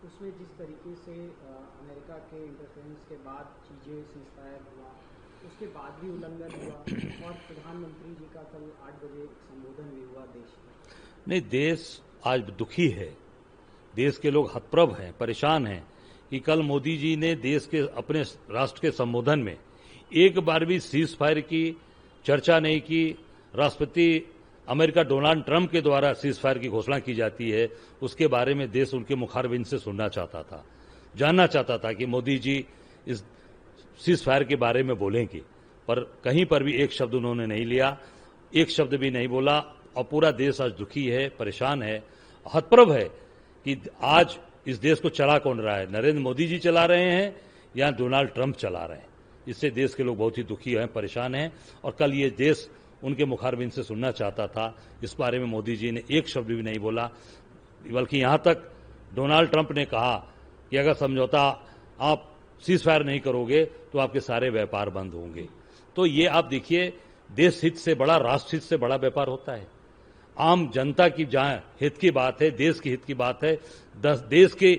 उसमें जिस तरीके से अमेरिका के इंटरफेरेंस के बाद चीज़ें सीज़फायर हुआ, उसके बाद भी उल्लंघन हुआ और प्रधानमंत्री जी का कल 8 बजे संबोधन भी हुआ देश में। नहीं, देश आज दुखी है, देश के लोग हतप्रभ हैं, परेशान हैं कि कल मोदी जी ने देश के अपने राष्ट्र के संबोधन में एक बार भी सीज फायर की चर्चा नहीं की। राष्ट्रपति अमेरिका डोनाल्ड ट्रंप के द्वारा सीज फायर की घोषणा की जाती है, उसके बारे में देश उनके मुखारबिंद से सुनना चाहता था, जानना चाहता था कि मोदी जी इस सीज फायर के बारे में बोलेंगे, पर कहीं पर भी एक शब्द उन्होंने नहीं लिया, एक शब्द भी नहीं बोला। और पूरा देश आज दुखी है, परेशान है, हतप्रभ है कि आज इस देश को चला कौन रहा है, नरेंद्र मोदी जी चला रहे हैं या डोनाल्ड ट्रंप चला रहे हैं। इससे देश के लोग बहुत ही दुखी हैं, परेशान हैं। और कल ये देश उनके मुखारबिंद से सुनना चाहता था, इस बारे में मोदी जी ने एक शब्द भी नहीं बोला, बल्कि यहां तक डोनाल्ड ट्रंप ने कहा कि अगर समझौता आप सीज फायर नहीं करोगे तो आपके सारे व्यापार बंद होंगे। तो ये आप देखिए, देश हित से बड़ा, राष्ट्र हित से बड़ा व्यापार होता है। आम जनता की जहां हित की बात है, देश के हित की बात है, देश की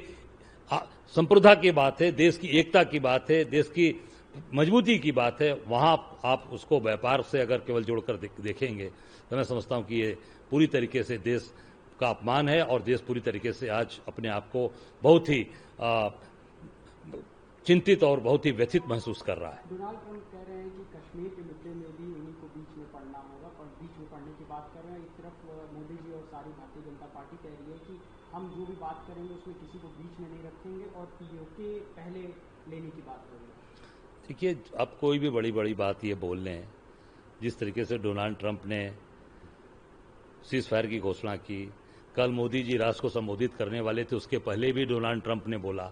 संप्रभुता की बात है, देश की एकता की बात है, देश की मजबूती की बात है, वहां आप उसको व्यापार से अगर केवल जोड़कर देखेंगे तो मैं समझता हूं कि ये पूरी तरीके से देश का अपमान है और देश पूरी तरीके से आज अपने आप को बहुत ही चिंतित और बहुत ही व्यथित महसूस कर रहा है। डोनाल्ड ट्रंप कह रहे हैं कि कश्मीर के मुद्दे में भी उन्हीं को बीच में पड़ना होगा, और बीच में पड़ने की बात कर रहे हैं। एक तरफ मोदी जी और सारी भारतीय जनता पार्टी कह रही है कि हम जो भी बात करेंगे उसमें किसी को बीच में नहीं रखेंगे और पीओके पहले लेने की बात हो रही है। देखिए, अब कोई भी बड़ी बड़ी बात ये बोल रहे हैं, जिस तरीके से डोनाल्ड ट्रंप ने सीज फायर की घोषणा की, कल मोदी जी राष्ट्र को संबोधित करने वाले थे, उसके पहले भी डोनाल्ड ट्रंप ने बोला,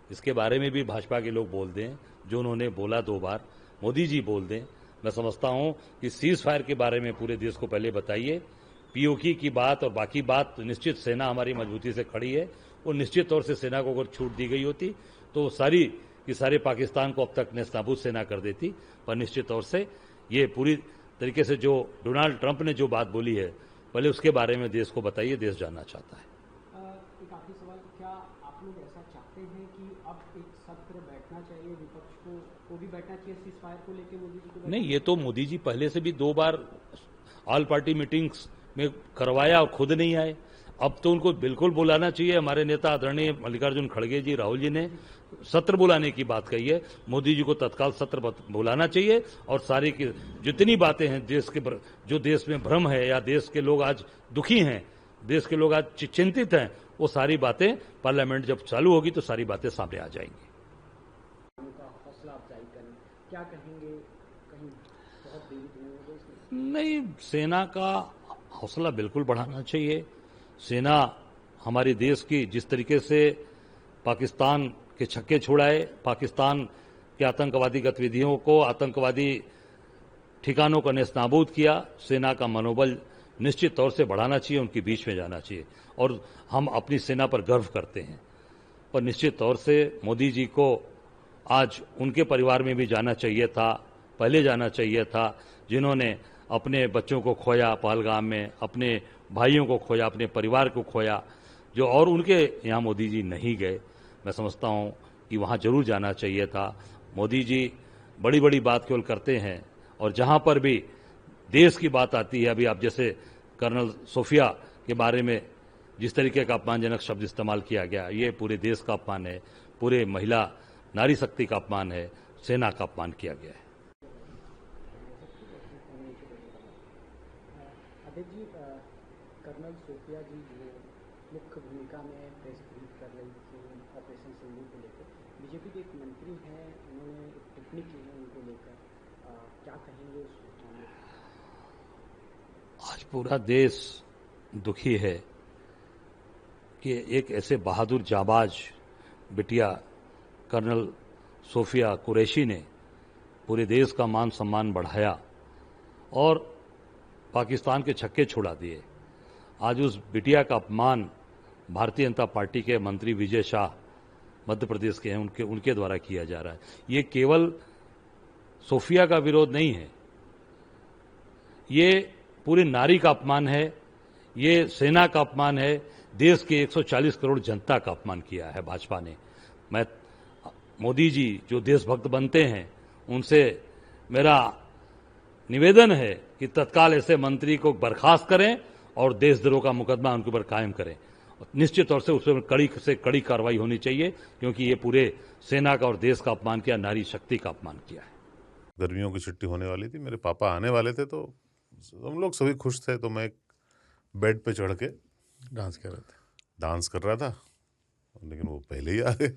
इसके बारे में भी भाजपा के लोग बोल दें, जो उन्होंने बोला 2 बार मोदी जी बोल दें। मैं समझता हूं कि सीज फायर के बारे में पूरे देश को पहले बताइए, पीओके की बात और बाकी बात निश्चित सेना हमारी मजबूती से खड़ी है, और निश्चित तौर से सेना को अगर छूट दी गई होती तो सारी कि सारे पाकिस्तान को अब तक नेस्तनाबूद सेना कर देती। पर निश्चित तौर से ये पूरी तरीके से जो डोनाल्ड ट्रंप ने जो बात बोली है, पहले उसके बारे में देश को बताइए, देश जानना चाहता है। एक आखिरी सवाल, क्या आप लोग ऐसा चाहते हैं कि अब एक सत्र बैठना चाहिए, विपक्ष को भी बैठना चाहिए सीज फायर को लेकर मोदी जी को? नहीं, ये तो मोदी जी पहले से भी 2 बार ऑल पार्टी मीटिंग्स में करवाया और खुद नहीं आए। अब तो उनको बिल्कुल बुलाना चाहिए। हमारे नेता आदरणीय मल्लिकार्जुन खड़गे जी, राहुल जी ने सत्र बुलाने की बात कही है। मोदी जी को तत्काल सत्र बुलाना चाहिए और सारी की जितनी बातें हैं देश के, जो देश में भ्रम है या देश के लोग आज दुखी हैं, देश के लोग आज चिंतित हैं, वो सारी बातें पार्लियामेंट जब चालू होगी तो सारी बातें सामने आ जाएंगी। उनका हौसला अफजाई करें, क्या कहेंगे? कहीं बहुत देरी नहीं, सेना का हौसला बिल्कुल बढ़ाना चाहिए। सेना हमारे देश की जिस तरीके से पाकिस्तान के छक्के छुड़ाए, पाकिस्तान के आतंकवादी गतिविधियों को, आतंकवादी ठिकानों को नेस्तनाबूद किया, सेना का मनोबल निश्चित तौर से बढ़ाना चाहिए, उनके बीच में जाना चाहिए। और हम अपनी सेना पर गर्व करते हैं, पर निश्चित तौर से मोदी जी को आज उनके परिवार में भी जाना चाहिए था, पहले जाना चाहिए था, जिन्होंने अपने बच्चों को खोया पहलगाम में, अपने भाइयों को खोया, अपने परिवार को खोया, जो और उनके यहाँ मोदी जी नहीं गए। मैं समझता हूँ कि वहाँ जरूर जाना चाहिए था। मोदी जी बड़ी बड़ी बात केवल करते हैं, और जहाँ पर भी देश की बात आती है, अभी आप जैसे कर्नल सोफिया के बारे में जिस तरीके का अपमानजनक शब्द इस्तेमाल किया गया, ये पूरे देश का अपमान है, पूरे महिला नारी शक्ति का अपमान है, सेना का अपमान किया गया है। अध्यक्ष जी, कर्नल सोफिया जी जो मुख्य भूमिका में प्रेस ब्रीफ कर रही थी ऑपरेशन सिंधु को लेकर, बीजेपी के एक मंत्री हैं, उन्होंने एक टिप्पणी की है उनको लेकर, क्या कहेंगे उस मामले? आज पूरा देश दुखी है कि एक ऐसे बहादुर जाबाज बिटिया कर्नल सोफिया कुरैशी ने पूरे देश का मान सम्मान बढ़ाया और पाकिस्तान के छक्के छुड़ा दिए। आज उस बिटिया का अपमान भारतीय जनता पार्टी के मंत्री विजय शाह मध्य प्रदेश के हैं, उनके द्वारा किया जा रहा है। ये केवल सोफिया का विरोध नहीं है, ये पूरी नारी का अपमान है, ये सेना का अपमान है, देश के 140 करोड़ जनता का अपमान किया है भाजपा ने। मैं मोदी जी जो देशभक्त बनते हैं उनसे मेरा निवेदन है कि तत्काल ऐसे मंत्री को बर्खास्त करें और देशद्रोह का मुकदमा उनके ऊपर कायम करें। निश्चित तौर से उसमें कड़ी से कड़ी कार्रवाई होनी चाहिए, क्योंकि ये पूरे सेना का और देश का अपमान किया, नारी शक्ति का अपमान किया है। गर्मियों की छुट्टी होने वाली थी, मेरे पापा आने वाले थे, तो हम लोग सभी खुश थे। तो मैं बेड पे चढ़ के डांस कर रहे थे, डांस कर रहा था, लेकिन वो पहले ही आ गए।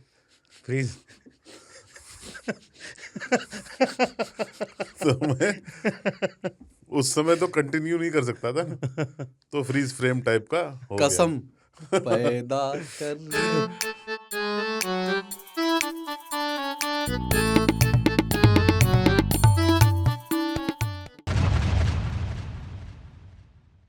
फ्रीज। तो मैं उस समय तो कंटिन्यू नहीं कर सकता था ना, तो फ्रीज फ्रेम टाइप का हो गया। कसम पैदा कर